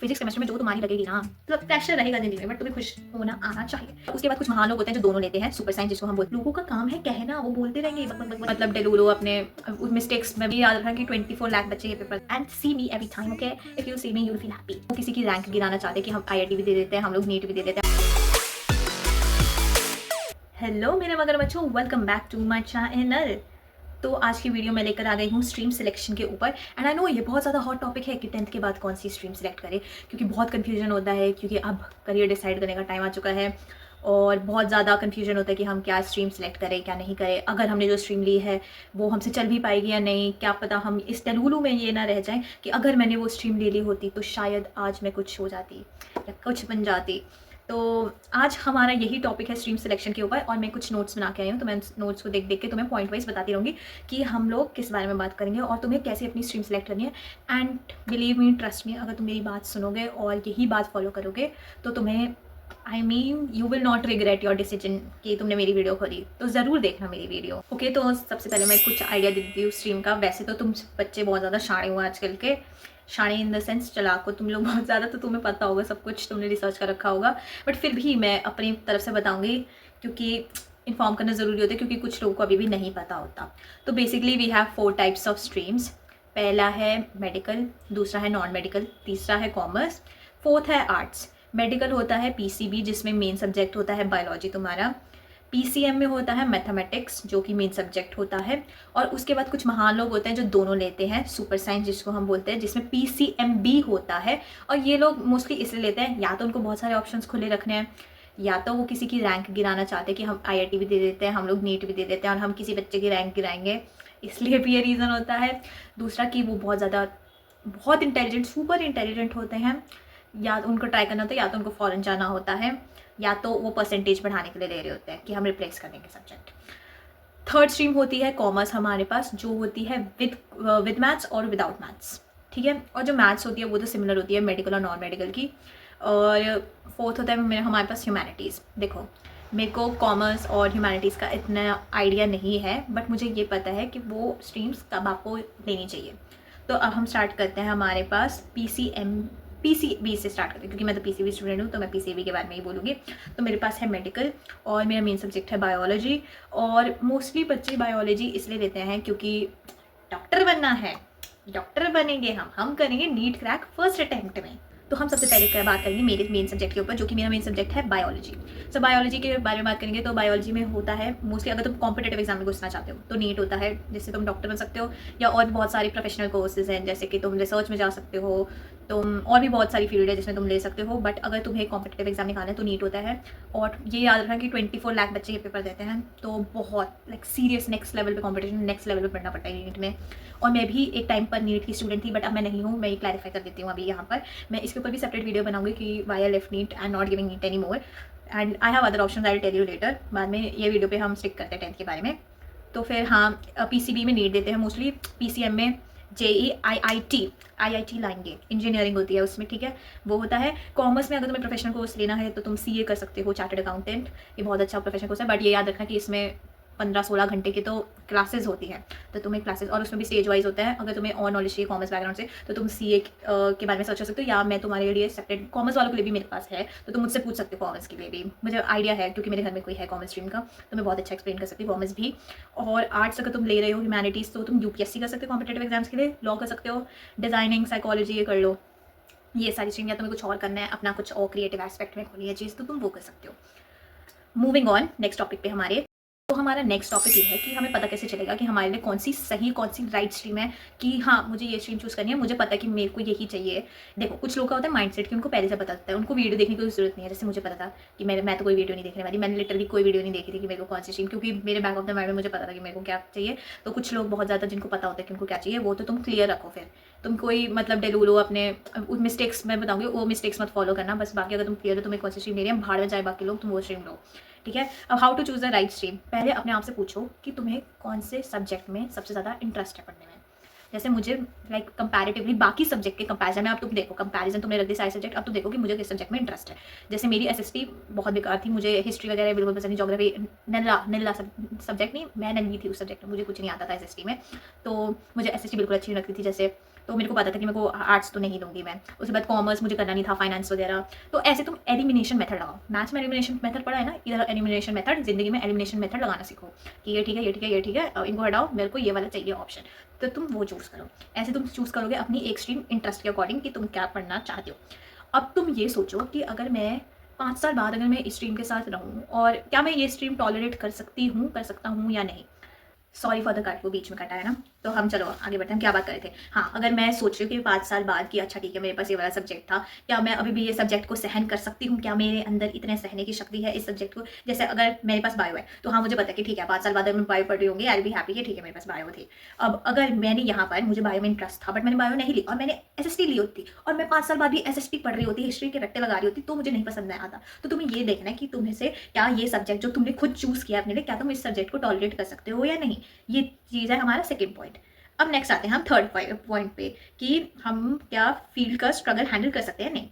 Physics chemistry में जो तुम्हारी लगेगी ना, तो प्रेशर रहेगा जिंदगी में, बट तुम्हें खुश होना आना चाहिए। उसके बाद कुछ महान लोग होते हैं जो दोनों लेते हैं, सुपर साइंस जिसको हम बोलते हैं। लोगों का काम है कहना, वो बोलते रहेंगे बक बक बक बक, मतलब डेलूलो अपने मिस्टेक्स में भी याद रखना कि 24 लाख बच्चे ये paper and see me every time, okay, if you see me you will feel happy. वो किसी की रैंक गिराना चाहते हैं कि हम आईआईटी भी दे देते हैं, हम लोग नीट भी दे देते हैं। हेलो मेरे मगर बच्चों, welcome back to my channel. तो आज की वीडियो मैं लेकर आ गई हूँ स्ट्रीम सिलेक्शन के ऊपर। एंड आई नो ये बहुत ज़्यादा हॉट टॉपिक है कि 10th के बाद कौन सी स्ट्रीम सेलेक्ट करें, क्योंकि बहुत कन्फ्यूजन होता है, क्योंकि अब करियर डिसाइड करने का टाइम आ चुका है और बहुत ज़्यादा कन्फ्यूजन होता है कि हम क्या स्ट्रीम सेलेक्ट करें क्या नहीं करें। अगर हमने जो स्ट्रीम ली है वो हमसे चल भी पाएगी या नहीं, क्या पता हम इस तलुलू में ये ना रह जाएं कि अगर मैंने वो स्ट्रीम ले ली होती तो शायद आज मैं कुछ हो जाती या कुछ बन जाती। तो आज हमारा यही टॉपिक है स्ट्रीम सिलेक्शन के ऊपर, और मैं कुछ नोट्स बना के आई हूँ, तो मैं नोट्स को देख देख के तुम्हें पॉइंट वाइज बताती रहूँगी कि हम लोग किस बारे में बात करेंगे और तुम्हें कैसे अपनी स्ट्रीम सेलेक्ट करनी है। And believe me, trust me, अगर तुम मेरी बात सुनोगे और यही बात फॉलो करोगे तो तुम्हें I mean you will not regret your decision कि तुमने मेरी वीडियो खोली। तो ज़रूर देखना मेरी वीडियो, ओके। तो सबसे पहले मैं कुछ आइडिया दे देती हूँ स्ट्रीम का। वैसे तो तुम बच्चे बहुत ज़्यादा शाणे हुए आजकल के, शाणे इन द सेंस चलाक हो तुम लोग बहुत ज़्यादा, तो तुम्हें पता होगा सब कुछ, तुमने रिसर्च कर रखा होगा, बट फिर भी मैं अपनी तरफ से बताऊँगी क्योंकि इन्फॉर्म करना ज़रूरी होता है, क्योंकि कुछ लोगों को अभी भी नहीं पता होता। तो basically we have 4 types of streams. पहला है मेडिकल, दूसरा है नॉन मेडिकल, तीसरा है कॉमर्स, फोर्थ है आर्ट्स। मेडिकल होता है पीसीबी, जिसमें मेन सब्जेक्ट होता है बायोलॉजी तुम्हारा। पीसीएम में होता है मैथमेटिक्स, जो कि मेन सब्जेक्ट होता है। और उसके बाद कुछ महान लोग होते हैं जो दोनों लेते हैं, सुपर साइंस जिसको हम बोलते हैं, जिसमें पीसीएम भी होता है। और ये लोग मोस्टली इसलिए लेते हैं, या तो उनको बहुत सारे ऑप्शंस खुले रखने हैं, या तो वो किसी की रैंक गिराना चाहते हैं कि हम आईआईटी भी दे देते हैं, हम लोग नीट भी दे देते हैं और हम किसी बच्चे की रैंक गिराएंगे, इसलिए भी ये रीज़न होता है। दूसरा कि वो बहुत इंटेलिजेंट, सुपर इंटेलिजेंट होते हैं, या उनको ट्राई करना होता है, या तो उनको फॉरेन जाना होता है, या तो वो परसेंटेज बढ़ाने के लिए ले रहे होते हैं कि हम रिप्लेस कर देंगे सब्जेक्ट। थर्ड स्ट्रीम होती है कॉमर्स हमारे पास, जो होती है विद मैथ्स और विदाउट मैथ्स, ठीक है। और जो मैथ्स होती है वो तो सिमिलर होती है मेडिकल और नॉन मेडिकल की। और फोर्थ होता है मेरे हमारे पास ह्यूमैनिटीज़। देखो, मेरे को कॉमर्स और ह्यूमैनिटीज़ का इतना आइडिया नहीं है, बट मुझे ये पता है कि वो स्ट्रीम्स कब आपको लेनी चाहिए। तो अब हम स्टार्ट करते हैं। हमारे पास पीसीबी से स्टार्ट करते हैं, क्योंकि मैं तो पीसीबी स्टूडेंट हूँ, तो मैं पीसीबी के बारे में ही बोलूँगी। तो मेरे पास है मेडिकल और मेरा मेन सब्जेक्ट है बायोलॉजी। और मोस्टली बच्चे बायोलॉजी इसलिए लेते हैं क्योंकि डॉक्टर बनना है, डॉक्टर बनेंगे हम करेंगे नीट क्रैक फर्स्ट अटेम्प्ट में। तो हम सबसे पहले बात करेंगे मेरे मेन सब्जेक्ट के ऊपर, जो कि मेरा मेन सब्जेक्ट है बायोलॉजी। सो बायोलॉजी के बारे में बात करेंगे तो बायोलॉजी में होता है मोस्टली, अगर तुम कॉम्पिटेटिव एग्जाम में घुसना चाहते हो तो नीट होता है, जिससे तुम डॉक्टर बन सकते हो, या और भी बहुत सारे प्रोफेशनल कोर्सेज हैं, जैसे कि तुम रिसर्च में जा सकते हो, तुम और भी बहुत सारी फील्ड है जिसमें तुम ले सकते हो। बट अगर तुम्हें कॉम्पिटेटिव एग्जाम निकालना है तो नीट होता है। और ये याद रखना कि 24 लाख बच्चे ये पेपर देते हैं, तो बहुत लाइक सीरियस नेक्स्ट लेवल पे कॉम्पिटिशन, नेक्स्ट लेवल पे पढ़ना पड़ता है नीट में। और मैं भी एक टाइम पर नीट की स्टूडेंट थी, बट अब मैं नहीं हूँ, मैं ये क्लैरिफाई कर देती हूँ अभी यहाँ पर। मैं इसके ऊपर भी सेपरेट वीडियो बनाऊंगी कि why I left NEET and not giving NEET any more, and I have other option, I will tell you later. बाद में ये वीडियो पे हम स्टिक करते हैं 10th के बारे में। तो फिर हाँ, पीसीबी में नीट देते हैं मोस्टली, पीसीएम में जेई आईआईटी लाएंगे, इंजीनियरिंग होती है उसमें, ठीक है, वो होता है। कॉमर्स में अगर तुम्हें प्रोफेशनल कोर्स लेना है तो तुम सीए कर सकते हो, चार्टर्ड अकाउंटेंट, ये बहुत अच्छा प्रोफेशनल कोर्स है। बट ये याद रखना कि इसमें 15-16 घंटे की तो क्लासेस होती हैं, तो तुम्हें क्लासेस, और उसमें भी स्टेज वाइज होता है। अगर तुम्हें और नॉलेज चाहिए कॉमर्स बैकग्राउंड से तो तुम सीए के बारे में सोच सकते हो, या मैं तुम्हारे लिए सेपरेट कॉमर्स वालों के लिए भी मेरे पास है, तो तुम मुझसे पूछ सकते हो कॉमर्स के लिए भी, मुझे आइडिया है क्योंकि मेरे घर में कोई है कॉमर्स स्ट्रीम का, तो मैं बहुत अच्छा एक्सप्लेन कर सकती हूँ कॉमर्स भी। और आर्ट्स अगर तुम ले रहे हो, ह्यूमैनिटीज़, तो तुम यूपीएससी कर सकते हो कॉम्पिटेटिव एग्जाम्स के लिए, लॉ कर सकते हो, डिज़ाइनिंग, साइकोलॉजी, ये कर लो, ये सारी स्ट्रीम। या तुम्हें कुछ और करना है, अपना कुछ और क्रिएटिव एस्पेक्ट में खोली है चीज़, तो तुम वो कर सकते हो। मूविंग ऑन नेक्स्ट टॉपिक पे हमारे, तो हमारा नेक्स्ट टॉपिक ये है कि हमें पता कैसे चलेगा कि हमारे लिए कौन सी सही, कौन सी राइट स्ट्रीम है, कि हाँ मुझे ये स्ट्रीम चूज़ करनी है, मुझे पता है कि मेरे को यही चाहिए। देखो, कुछ लोग का होता है माइंडसेट कि उनको पहले से पता होता है, उनको वीडियो देखने की कोई जरूरत नहीं है। जैसे मुझे पता था कि मैं तो कोई वीडियो नहीं देखने वाली, मैंने लिटरली कोई वीडियो नहीं देखी थी कि मेरे को कौन सी स्ट्रीम, क्योंकि मेरे बैक ऑफ द माइंड में मुझे पता था कि मेरे को क्या चाहिए। तो कुछ लोग बहुत ज़्यादा जिनको पता होता है कि उनको क्या चाहिए, वो तो तुम क्लियर रखो, फिर तुम कोई मतलब डेलूलो अपने मिस्टेक्स, मैं बताऊँगी वो मिस्टेक्स मत फॉलो करना बस। बाकी अगर तुम क्लियर हो तुम्हें कौन सी स्ट्रीम ले रही है, भाड़ में जाए बाकी लोग, तुम वो स्ट्रीम लो, ठीक है। अब how to choose the right stream, पहले अपने आप से पूछो कि तुम्हें कौन से सब्जेक्ट में सबसे ज़्यादा इंटरेस्ट है पढ़ने में। जैसे मुझे लाइक कंपैरेटिवली बाकी सब्जेक्ट के कंपैरिजन में, अब तुम देखो कंपैरिजन तुमने रख दी सारे सब्जेक्ट, अब तो देखो कि मुझे किस सब्जेक्ट में इंटरेस्ट है। जैसे मेरी एसएसटी बहुत बेकार थी, मुझे हिस्ट्री वगैरह बिल्कुल पसंद नहीं, ज्योग्राफी नल्ला सब्जेक्ट नहीं, मैं नल्ली थी उस सब्जेक्ट में, मुझे कुछ नहीं आता था एसएसटी में, तो मुझे एसएसटी बिल्कुल अच्छी नहीं लगती थी। जैसे तो मेरे को पता था कि मेरे को आर्ट्स तो नहीं लूँगी मैं। उसके बाद कॉमर्स मुझे करना नहीं था, फाइनेंस वगैरह। तो ऐसे तुम एलिमिनेशन मेथड लगाओ। मैथ्स में एलिमिनेशन मेथड पढ़ा है ना, इधर एलिमिनेशन मेथड, ज़िंदगी में एलिमिनेशन मेथड लगाना सीखो कि ये ठीक है, ये ठीक है, ये ठीक है, इनको हटाओ, मेरे को ये वाला चाहिए ऑप्शन, तो तुम वो चूज़ करो। ऐसे तुम चूज़ करोगे अपनी एक स्ट्रीम इंटरेस्ट के अकॉर्डिंग कि तुम क्या पढ़ना चाहते हो। अब तुम ये सोचो कि अगर मैं 5 साल बाद अगर मैं इस स्ट्रीम के साथ रहूँ और क्या मैं ये स्ट्रीम टॉलरेट कर सकता हूँ या नहीं। सॉरी फॉर द कट, वो बीच में कटा है ना। तो हम चलो आगे बढ़ते हैं, क्या बात कर रहे थे। हाँ, अगर मैं सोच रही हूँ कि 5 साल बाद कि अच्छा ठीक है मेरे पास ये वाला सब्जेक्ट था, क्या मैं अभी भी ये सब्जेक्ट को सहन कर सकती हूँ, क्या मेरे अंदर इतने सहने की शक्ति है इस सब्जेक्ट को। जैसे अगर मेरे पास बायो है तो हाँ मुझे पता है कि ठीक है 5 साल बाद अगर मैं बायो पढ़ रही होंगी, आई बी हैप्पी कि ठीक है मेरे पास बायो थी। अब अगर मैंने यहाँ पर मुझे बायो में इंटरेस्ट था बट मैंने बायो नहीं ली और मैंने SST ली होती और मैं 5 साल बाद भी SST पढ़ रही होती, हिस्ट्री के रट्टे लगा रही होती, तो मुझे नहीं पसंद नहीं आता। तो तुम्हें ये देखना है कि तुम्हें से क्या ये सब्जेक्ट जो तुमने खुद चूज़ किया अपने लिए, क्या तुम इस सब्जेक्ट को टॉलरेट कर सकते हो या नहीं। ये चीज़ है हमारा सेकेंड पॉइंट। अब नेक्स्ट आते हैं हम थर्ड पॉइंट पे कि हम क्या फील्ड का स्ट्रगल हैंडल कर सकते हैं नहीं।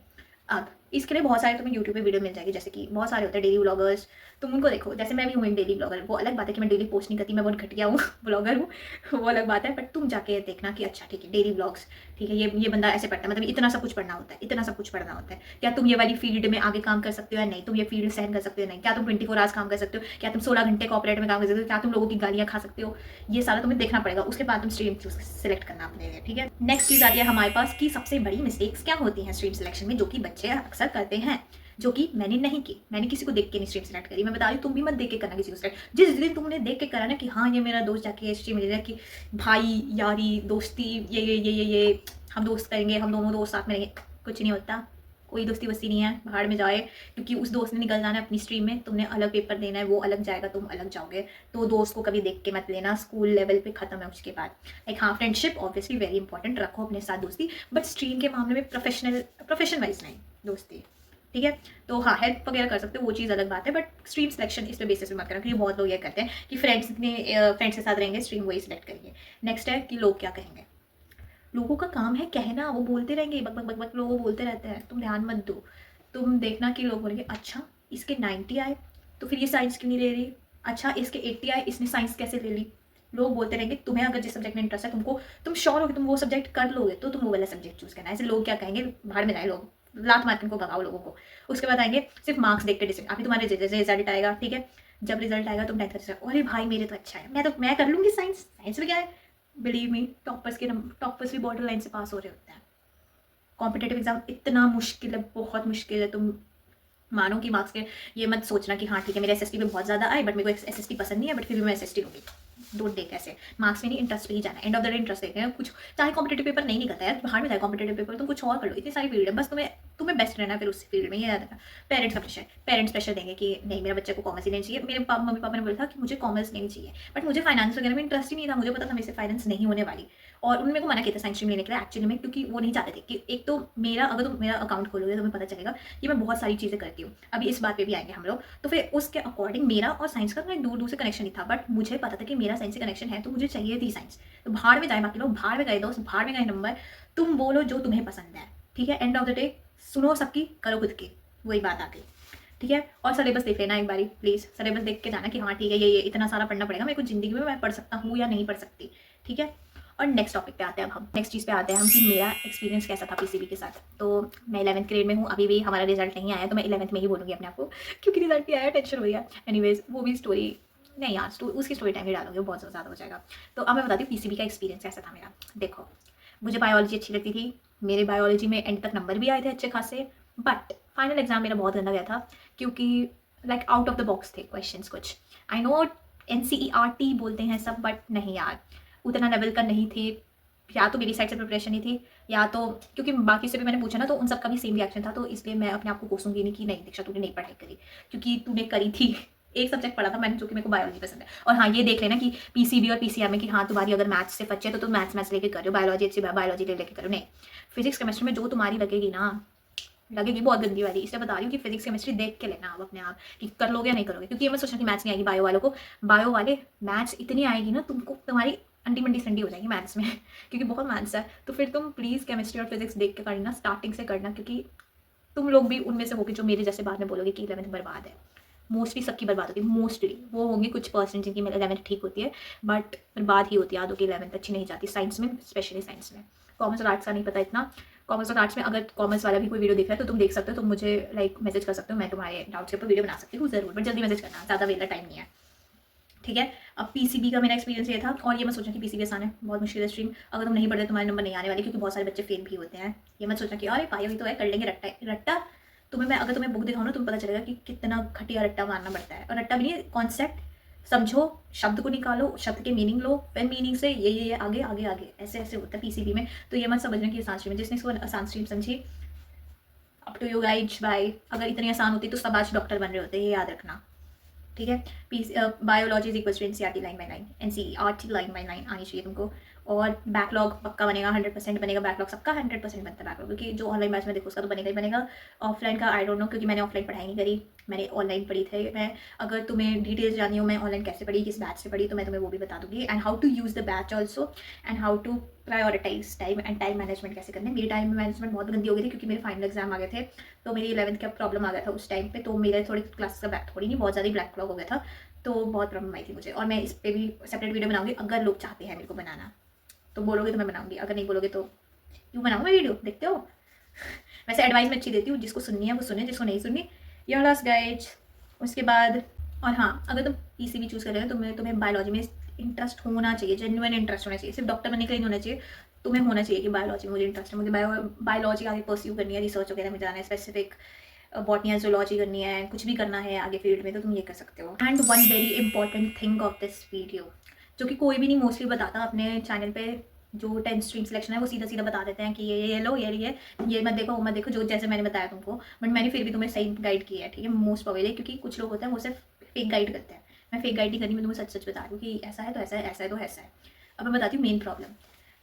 अब इसके लिए बहुत सारे तुम्हें यूट्यूब पे वीडियो मिल जाएगी, जैसे कि बहुत सारे होते हैं डेली ब्लॉगर्स, तुम उनको देखो। जैसे मैं भी हूँ एक डेली ब्लॉगर, वो अलग बात है कि मैं डेली पोस्ट नहीं करती, मैं बहुत घटिया हूँ ब्लॉगर हूँ वो अलग बात है। बट तुम जाके देखना कि अच्छा ठीक है डेली ब्लॉग्स, ठीक है ये बंदा ऐसे पढ़ता है, मतलब इतना सब कुछ पढ़ना होता है, इतना सब कुछ पढ़ना होता है। क्या तुम ये वाली फील्ड में आगे काम कर सकते हो या नहीं, तुम ये फील्ड सहन कर सकते हो या नहीं, क्या तुम 24 आवर्स काम कर सकते हो, क्या तुम 16 घंटे कॉर्पोरेट में काम कर सकते हो, क्या तुम लोगों की गालियाँ खा सकते हो। ये सारा तुम्हें देखना पड़ेगा, उसके बाद तुम स्ट्रीम सेलेक्ट करना अपने लिए, ठीक है। नेक्स्ट चीज़ आती है हमारे पास कि सबसे बड़ी मिस्टेक्स क्या होती हैं स्ट्रीम सिलेक्शन में, जो कि बच्चे अक्सर करते हैं, जो कि मैंने नहीं की। मैंने किसी को देख के नहीं स्ट्रीम सेलेक्ट करी, मैं बता रही हूँ तुम भी मत देख के करना किसी को सेलेक्ट। जिस दिन तुमने देख के करा ना कि हाँ ये मेरा दोस्त जाके स्ट्रीम मिल जाए कि भाई यारी दोस्ती ये हम दोस्त करेंगे, हम दोनों दोस्त साथ में रहेंगे, कुछ नहीं होता। कोई दोस्ती वस्ती नहीं है, भाड़ में जाए। क्योंकि उस दोस्त ने निकल जाना है अपनी स्ट्रीम में, तुमने अलग पेपर देना है, वो अलग जाएगा, तुम अलग जाओगे। तो दोस्त को कभी देख के मत लेना, स्कूल लेवल पे खत्म है उसके बाद। लाइक हाँ फ्रेंडशिप ऑब्वियसली वेरी इंपॉर्टेंट, रखो अपने साथ दोस्ती, बट स्ट्रीम के मामले में प्रोफेशन वाइज नहीं दोस्ती, ठीक है। तो हाँ हेल्प वगैरह कर सकते हो, वो चीज़ अलग बात है, बट स्ट्रीम सिलेक्शन इस पे बेसिस पे मत करना, क्योंकि बहुत लोग ये करते हैं कि फ्रेंड्स के साथ रहेंगे स्ट्रीम वही सिलेक्ट करेंगे। नेक्स्ट है कि लोग क्या कहेंगे। लोगों का काम है कहना, वो बोलते रहेंगे बक बक बक बक, लोग बोलते रहते हैं, तुम ध्यान मत दो। तुम देखना कि लोग बोलेंगे अच्छा इसके 90 आए तो फिर ये साइंस क्यों नहीं ले रही, अच्छा इसके 80 आए इसने साइंस कैसे ले ली। लोग बोलते रहेंगे। तुम्हें अगर जिस सब्जेक्ट में इंटरेस्ट है, तुम श्योर हो कि तुम वो सब्जेक्ट कर लोगे, तो तुम वो वाला सब्जेक्ट चूज करना। ऐसे लोग क्या कहेंगे, भाड़ में जाए लोग, लात मार के उनको भगाओ लोगों को। उसके बाद आएंगे सिर्फ मार्क्स देख के डिसाइड। अभी तुम्हारे रिजल्ट आएगा, ठीक है, जब रिजल्ट आएगा तुम 10th अरे भाई मेरे तो अच्छा है, मैं कर लूँगी साइंस में क्या है। बिलीव मी टॉपर्स भी बॉर्डर लाइन से पास हो रहे होते हैं। कॉम्पिटेटिव एग्जाम इतना मुश्किल है, बहुत मुश्किल है। तुम मानो कि मार्क्स के ये मत सोचना कि हाँ ठीक है मेरे SST में बहुत ज़्यादा आए, बट मेरे को SST पसंद नहीं है, बट फिर भी मैं SST लूँगी। डोंट टेक ऐसे मार्क्स में नहीं, इंटरेस्ट पे ही जाना है। And of the day interest देखते हैं कुछ, चाहे कॉम्पिटेटिव पेपर नहीं निकलता है, बाहर में जाए कॉम्पिटेटिव पेपर, तुम कुछ और कर लो, इतनी सारी फील्ड है, बस तुम्हें बेस्ट रहना है फिर उस फील्ड में। ये याद रखना। पेरेंट्स प्रेशर देंगे कि नहीं मेरा बच्चे को कॉमर्स ही लेनी चाहिए। मेरे मम्मी पापा ने बोला था कि मुझे कॉमर्स लेनी चाहिए, बट मुझे फाइनेंस वगैरह में इंटरेस्ट ही नहीं था, मुझे पता था मेरे से फाइनेंस नहीं होने वाली, और उन्होंने मेरे को मना किया था साइंस स्ट्रीम लेने के लिए एक्चुअली में, क्योंकि वो नहीं चाहते थे कि एक तो अगर तुम मेरा अकाउंट खोलोगे तो तुम्हें पता चलेगा कि मैं बहुत सारी चीज़ें करती हूँ। अभी इस बात पे भी आएंगे हम लोग। तो फिर उसके अकॉर्डिंग मेरा और साइंस का दूर से कनेक्शन नहीं था, बट मुझे पता था कि मेरा साइंस से कनेक्शन है, तो मुझे चाहिए थी साइंस। तो भाड़ में जाए बाकी लोग, भाड़ में गए दोस्त, भाड़ में गए नंबर, तुम बोलो जो तुम्हें पसंद है, ठीक है। एंड ऑफ द डे सुनो सबकी, करो खुद की, वही बात आ गई, ठीक है। और सिलेबस देख लेना एक बारी प्लीज़, सिलेबस देख के जाना कि हाँ ठीक है ये इतना सारा पढ़ना पड़ेगा मेरे को, ज़िंदगी में मैं पढ़ सकता हूँ या नहीं पढ़ सकती, ठीक है। और नेक्स्ट टॉपिक पे आते हैं हम, नेक्स्ट चीज़ पे आते हैं हम कि मेरा एक्सपीरियंस कैसा था PCB के साथ। तो मैं 11th ग्रेड में हूँ, अभी भी हमारा रिजल्ट नहीं आया, तो मैं 11th में ही बोलूँगी अपने आप को, क्योंकि रिजल्ट भी आया, टेंशन हो गया। एनीवेज वो भी स्टोरी नहीं यार, उसकी स्टोरी टाइम ही डालोगे, वो बहुत ज़्यादा हो जाएगा। तो अब मैं बताती हूँ PCB का एक्सपीरियंस कैसा था मेरा। देखो मुझे बायोलॉजी अच्छी लगती थी, मेरे बायोलॉजी में एंड तक नंबर भी आए थे अच्छे खासे, बट फाइनल एग्जाम मेरा बहुत गंदा गया था, क्योंकि like out of the box थे क्वेश्चंस कुछ। आई नो NCERT बोलते हैं सब, बट नहीं यार उतना लेवल का नहीं थे। या तो मेरी साइड से प्रिपरेशन नहीं थी, या तो क्योंकि बाकी से भी मैंने पूछा ना, तो उन सब का भी सेम रिएक्शन था, तो इसलिए मैं अपने आप को कोसूंगी नहीं कि नहीं दीक्षा तूने नहीं पढ़ाई करी, क्योंकि तूने करी थी। एक सब्जेक्ट पढ़ा था मैंने, जो कि मेरे को बायोलॉजी पसंद है। और हाँ ये देख लेना कि PCB और PCR में कि हाँ तुम्हारी अगर मैथ्स से अच्छे तो तुम मैथ्स लेके करो, बायोलॉजी अच्छी बायोलॉजी लेके करो। नहीं, फिजिक्स केमिस्ट्री में जो तुम्हारी लगेगी बहुत गंदी वाली, इसलिए बता रही हूँ कि फिजिक्स केमिस्ट्री देख के लेना आप अपने आप कि कर लोगे या नहीं करोगे। क्योंकि ये मत सोचना कि मैथ्स नहीं आएगी बायो वालों को, बायो वाले मैथ्स इतनी आएगी ना तुमको, तुम्हारी अंटी मंडी संडी हो जाएगी मैथ्स में क्योंकि बहुत मैथ्स है। तो फिर तुम प्लीज़ केमिस्ट्री और फिजिक्स देख के करना, स्टार्टिंग से करना, क्योंकि तुम लोग भी उनमें से होगे जो मेरे जैसे बाद में बोलोगे कि 11th बर्बाद है। मोस्टली सबकी बर्बाद होती है, मोस्टली वो होंगे कुछ परसेंट जिनकी 11th ठीक होती है, बट बर्बाद ही होती है आधों की 11th अच्छी नहीं जाती, साइंस में स्पेशली साइंस में। कॉमर्स और आर्ट्स का नहीं पता इतना। कॉमर्स और आर्ट्स में अगर कॉमर्स वाला भी कोई वीडियो देख रहा है तो तुम देख सकते हो, तुम मुझे लाइक मैसेज कर सकते हो, मैं तुम्हारे डाउट्स के ऊपर वीडियो बना सकती हूँ ज़रूर, बट जल्दी मैसेज करना, ज़्यादा वेला टाइम नहीं है, ठीक है। अब पीसीबी का मेरा एक्सपीरियंस ये था, और ये मत सोचना कि पीसीबी आसान है, बहुत मुश्किल है स्ट्रीम। अगर तुम नहीं पढ़ते तुम्हारे नंबर नहीं आने वाले, क्योंकि बहुत सारे बच्चे फेल भी होते हैं। ये मत सोचना कि अरे पाई हुई तो है, कर लेंगे रट्टा रट्टा। तुम्हें मैं अगर तुम्हें बुक दिखाऊँ ना, तुम्हें पता चलेगा कि कितना घटिया रट्टा मारना पड़ता है। और रट्टा भी नहीं, कॉन्सेप्ट समझो, शब्द को निकालो, शब्द के मीनिंग लो, फिर मीनिंग से ये आगे आगे आगे ऐसे ऐसे होता है पीसीबी में। तो ये मत समझना कि आसान स्ट्रीम है, जिसने इसको आसान स्ट्रीम समझी, up to you guys bye. अगर इतनी आसान होती तो सब आज डॉक्टर बन रहे होते, ये याद रखना, ठीक है। Biology is equal to NCERT line by line, NCERT line by line आनी चाहिए तुमको। और बैकलॉग पक्का बनेगा, 100% बनेगा बैकलॉग, सबका 100% बनता है बैकलॉग, क्योंकि जो ऑनलाइन बैच में देखो उसका तो बनेगा ही बनेगा। ऑफलाइन का आई डोंट नो, क्योंकि मैंने ऑफलाइन पढ़ाई नहीं करी, मैंने ऑनलाइन पढ़ी थे। मैं अगर तुम्हें डिटेल्स जाननी हो मैं ऑनलाइन कैसे पढ़ी, किस बैच से पढ़ी, तो मैं तुम्हें वो भी बता दूंगी, and how to use the batch also, and how to prioritise time and time management कैसे करना है। मेरी टाइम मैनेजमेंट बहुत गंदी हो गई थी, क्योंकि मेरे फाइनल एग्जाम आ गए थे, तो मेरी 11th का प्रॉब्लम आ गया था उस टाइम पे, तो मेरे थोड़ी क्लास का बैक, थोड़ी नहीं बहुत ज़्यादा ब्लैक क्लॉग हो गया था, तो बहुत प्रॉब्लम आई थी मुझे। और मैं इस पर भी सेपरेट वीडियो बनाऊंगी, अगर लोग चाहते हैं मेरे को बनाना तो बोलोगे तो मैं बनाऊंगी, अगर नहीं बोलोगे तो क्यों बनाऊँ मैं वीडियो, देखते हो। वैसे एडवाइस मैं अच्छी देती हूँ, जिसको सुननी है वो सुने, जिसको नहीं सुननी योर लॉस गाइज। उसके बाद और हाँ, अगर तुम पीसीबी चूज़ कर रहे हो तो तुम्हें बायोलॉजी में इंटरेस्ट होना चाहिए, जेन्युइन इंटरेस्ट होना चाहिए, सिर्फ डॉक्टर बनने के लिए नहीं होना चाहिए, तुम्हें होना चाहिए कि बायोलॉजी मुझे इंटरेस्ट है, मुझे बायोलॉजी आगे परस्यू करनी है, रिसर्च वगैरह में जाना है, स्पेसिफिक बॉटनी या जूलॉजी करनी है, कुछ भी करना है आगे फील्ड में, तो तुम ये कर सकते हो। And one very important thing of this video, जो कि कोई भी नहीं मोस्टली बताता अपने चैनल पे, जो 10 स्ट्रीम सिलेक्शन है वो सीधा सीधा बता देते हैं कि ये लो, ये मत देखो, वो मत देखो, जो जैसे मैंने बताया तुमको, बट मैंने फिर भी तुम्हें सही गाइड किया है, ठीक है, मोस्ट प्रोबेबली, क्योंकि कुछ लोग होते हैं वो सिर्फ फेक गाइड करते हैं। मैं फेक गाइड नहीं करनी, मैं तुम्हें सच सच बता रही हूँ कि ऐसा है तो ऐसा है, ऐसा है तो ऐसा है। अब मैं बताती हूँ मेन प्रॉब्लम।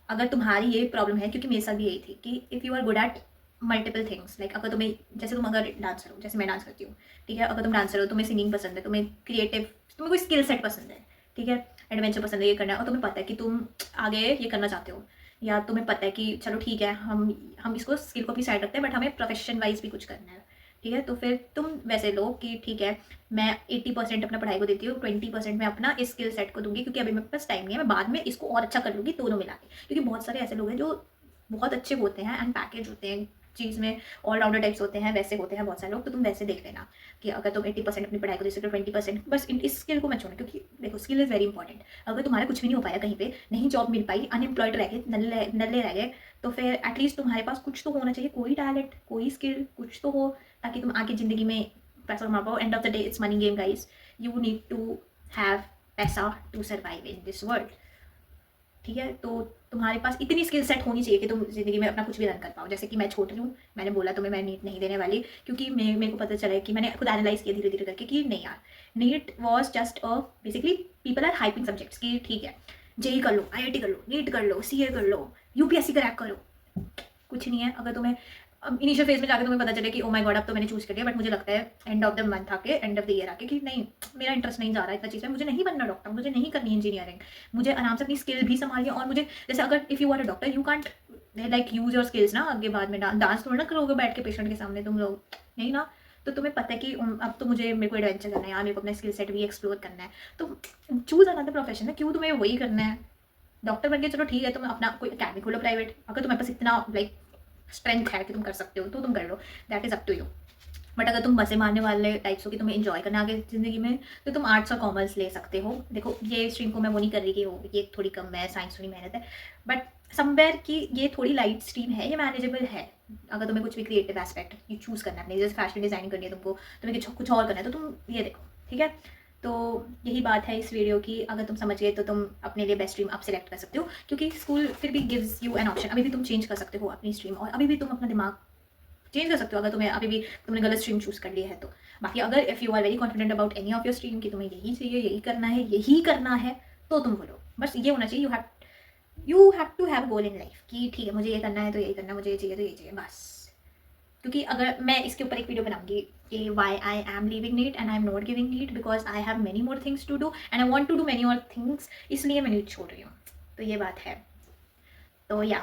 अगर तुम्हारी ये प्रॉब्लम है, क्योंकि मेरे साथ भी यही थी, कि if you are good at multiple things, like अगर तुम्हें, जैसे तुम अगर डांसर हो, जैसे मैं डांस करती हूँ, ठीक है, अगर तुम डांसर हो, तुम्हें सिंगिंग पसंद है, तुम्हें क्रिएटिव, तुम्हें कोई स्किल सेट पसंद है, ठीक है, एडवेंचर पसंद है, ये करना है, और तुम्हें पता है कि तुम आगे ये करना चाहते हो, या तुम्हें पता है कि चलो ठीक है, हम इसको स्किल को अपनी साइड रखते हैं, बट हमें प्रोफेशन वाइज भी कुछ करना है, ठीक है, तो फिर तुम वैसे लो कि ठीक है, मैं 80% अपना पढ़ाई को देती हूँ, 20% मैं अपना इस स्किल सेट को दूंगी, क्योंकि अभी मेरे पास टाइम नहीं है, मैं बाद में इसको और अच्छा कर लूँगी दोनों मिला के। क्योंकि बहुत सारे ऐसे लोग हैं जो बहुत अच्छे होते हैं एंड पैकेज होते हैं चीज़ में, ऑलराउंडर टाइप्स होते हैं, वैसे होते हैं बहुत सारे लोग, तो तुम वैसे देख लेना कि अगर तुम 80% अपनी पढ़ाई को दे सकते हो, 20% बस इस स्किल को मत छोड़ना, क्योंकि देखो स्किल इज़ वेरी इंपॉर्टेंट। अगर तुम्हारा कुछ भी नहीं हो पाया, कहीं पे नहीं जॉब मिल पाई, अनएम्प्लॉयड रह गए, नल्ले रह गए, तो फिर एटलीस्ट तुम्हारे पास कुछ तो होना चाहिए, कोई टैलेंट, कोई स्किल, कुछ तो हो, ताकि तुम आगे ज़िंदगी में पैसा कमा पाओ। End of the day it's money game guys, you need to have पैसा to survive in this world, ठीक है। तो तुम्हारे पास इतनी स्किल सेट होनी चाहिए कि तुम ज़िंदगी में अपना कुछ भी रन कर पाओ। जैसे कि मैं छोटी हूँ, मैंने बोला तुम्हें मैं नीट नहीं देने वाली, क्योंकि मेरे को पता चला है कि मैंने खुद एनालाइज किया धीरे धीरे करके कि नहीं यार, NEET was just a, basically people are hyping subjects कि ठीक है जेई कर लो, आईआईटी कर लो, नीट कर लो, सीए कर लो, यूपीएससी क्रैक करो, कुछ नहीं है। अगर तुम्हें इनिशियल फेज में जाकर तुम्हें पता चले कि ओ माय गॉड अब तो मैंने चूज़ कर लिया, बट मुझे लगता है एंड ऑफ द मंथ आके, एंड ऑफ द ईयर आके, कि नहीं मेरा इंटरेस्ट नहीं जा रहा है इतना चीज़ में, मुझे नहीं बनना डॉक्टर, मुझे नहीं करनी इंजीनियरिंग, मुझे आराम से अपनी स्किल भी संभालिए। और मुझे जैसे अगर if you are a doctor you can't like use your skills ना आगे बाद में, डांस थोड़ा ना करोगे बैठ के पेशेंट के सामने तुम लोग, नहीं ना। तो तुम्हें पता है कि अब तो मेरे को एडवेंचर करना है यार, मेरे को अपना स्किल सेट भी एक्सप्लोर करना है, तो चूज़ अनदर प्रोफेशन है। क्यों तुम्हें वही करना है, डॉक्टर बन के चलो ठीक है, तुम अपना कोई अकेडमी खोलो प्राइवेट, अगर तुम्हारे पास इतना लाइक स्ट्रेंथ है कि तुम कर सकते हो तो तुम कर लो, that is up to you. But अगर तुम मज़े मारने वाले टाइप्स हो कि तुम्हें इन्जॉय करना आगे ज़िंदगी में, तो तुम आर्ट्स और कॉमर्स ले सकते हो। देखो ये स्ट्रीम को मैं वो नहीं कर रही कि वो ये थोड़ी कम है, साइंस थोड़ी मेहनत है, बट समवेयर कि ये थोड़ी लाइट स्ट्रीम है, ये मैनेजेबल है। अगर तुम्हें कुछ भी क्रिएटिव एस्पेक्ट ये चूज़ करना है अपने, जैसे फैशन डिज़ाइनिंग करनी है तुमको, तुम्हें कुछ और करना है, तो तुम ये देखो, ठीक है। तो यही बात है इस वीडियो की, अगर तुम समझ गए तो तुम अपने लिए बेस्ट स्ट्रीम आप सिलेक्ट कर सकते हो, क्योंकि स्कूल फिर भी गिव्स यू एन ऑप्शन, अभी भी तुम चेंज कर सकते हो अपनी स्ट्रीम, और अभी भी तुम अपना दिमाग चेंज कर सकते हो अगर तुम्हें अभी भी तुमने गलत स्ट्रीम चूज़ कर लिया है तो। बाकी अगर if you are very confident about any of your stream कि तुम्हें यही चाहिए, यही करना है, तो तुम बोलो। बस ये होना चाहिए, you have to have goal in life कि ठीक है मुझे ये करना है तो यही करना है, मुझे ये चाहिए तो ये चाहिए, बस। क्योंकि अगर मैं इसके ऊपर एक वीडियो बनाऊंगी कि why I am living NEET and I am not giving NEET, because I have many more things to do and I want to do many more things, इसलिए मैं नीट छोड़ रही हूँ, तो ये बात है। तो या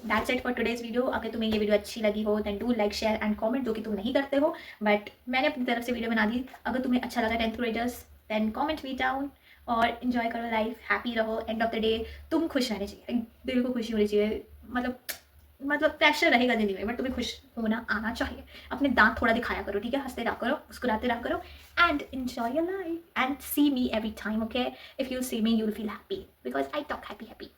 that's it for today's video. अगर तुम्हें ये वीडियो अच्छी लगी हो then do like share and comment, जो कि तुम नहीं करते हो, बट मैंने अपनी तरफ से वीडियो बना दी। अगर तुम्हें अच्छा लगा 10th graders then comment me down, और इन्जॉय करो लाइफ, हैप्पी रहो। एंड ऑफ द डे तुम खुश रहने चाहिए, दिल को खुशी होनी चाहिए, मतलब प्रेशर रहेगा ज़िंदगी में, बट तुम्हें खुश होना आना चाहिए। अपने दाँत थोड़ा दिखाया करो, ठीक है? हँसते रहा करो, मुस्कुराते रहा करो and enjoy your life and see me every time, okay? If you see me, you will feel happy because I talk happy happy.